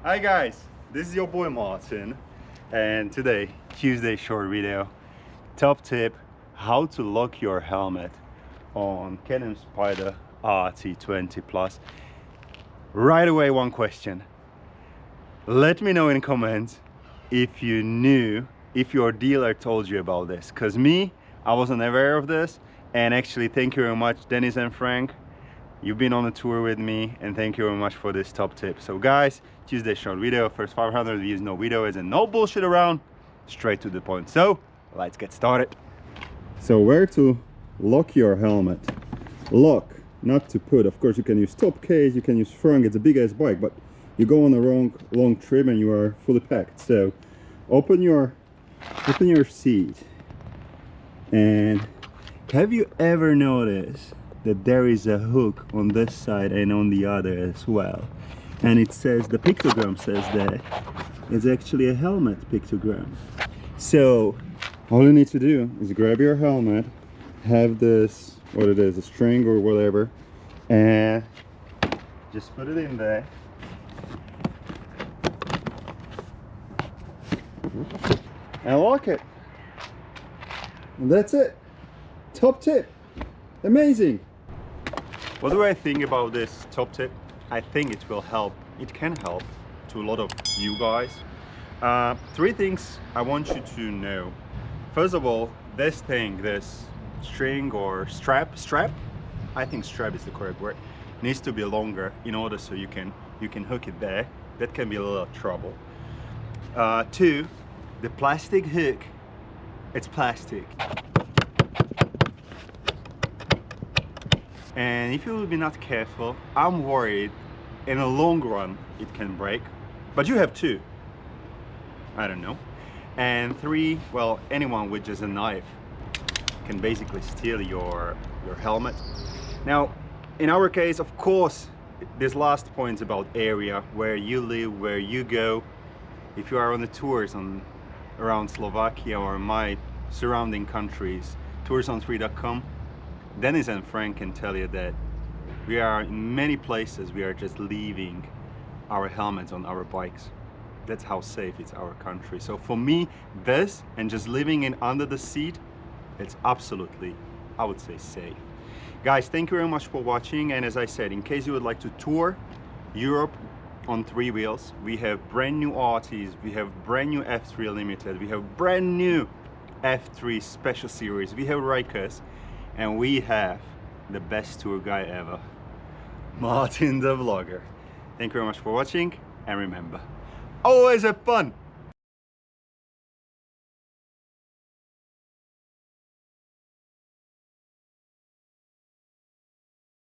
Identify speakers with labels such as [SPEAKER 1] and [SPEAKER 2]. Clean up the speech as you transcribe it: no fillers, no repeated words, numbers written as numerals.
[SPEAKER 1] Hi guys, this is your boy Martin, and today, Tuesday short video, top tip, how to lock your helmet on Can-Am Spyder RT 20 Plus. Right away, one question. Let me know in comments if you knew, if your dealer told you about this, because me, I wasn't aware of this. And actually, thank you very much, Dennis and Frank. You've been on a tour with me, and thank you very much for this top tip. So guys, Tuesday short video, first 500 views, no videos and no bullshit around, straight to the point. So let's get started. So where to lock your helmet? Lock, not to put. Of course you can use top case, you can use front. It's a big ass bike, but you go on a long trip and you are fully packed. So open your seat. And have you ever noticed that there is a hook on this side and on the other as well? And it says, the pictogram says that it's actually a helmet pictogram. So all you need to do is grab your helmet, have this, what it is, a string or whatever, and just put it in there. And lock it. And that's it. Top tip. Amazing. What do I think about this top tip? I think it will help. It can help to a lot of you guys. Three things I want you to know. First of all, this thing, this string or strap, I think strap is the correct word, needs to be longer in order so you can hook it there. That can be a little trouble. Two, the plastic hook, it's plastic. And if you will be not careful, I'm worried in the long run it can break. But you have two, I don't know. And three, well, anyone with just a knife can basically steal your helmet. Now, in our case, of course, this last point is about area, where you live, where you go. If you are on the tours around Slovakia or my surrounding countries, toursonfree.com, Dennis and Frank can tell you that we are in many places, we are just leaving our helmets on our bikes. That's how safe it's our country. So for me, this and just living in under the seat, it's absolutely, I would say, safe. Guys, thank you very much for watching. And as I said, in case you would like to tour Europe on 3 wheels, we have brand new RTs, we have brand new F3 Limited, we have brand new F3 Special Series, we have Rykers, and we have the best tour guy ever, Martin the Vlogger. Thank you very much for watching, and remember, always have fun!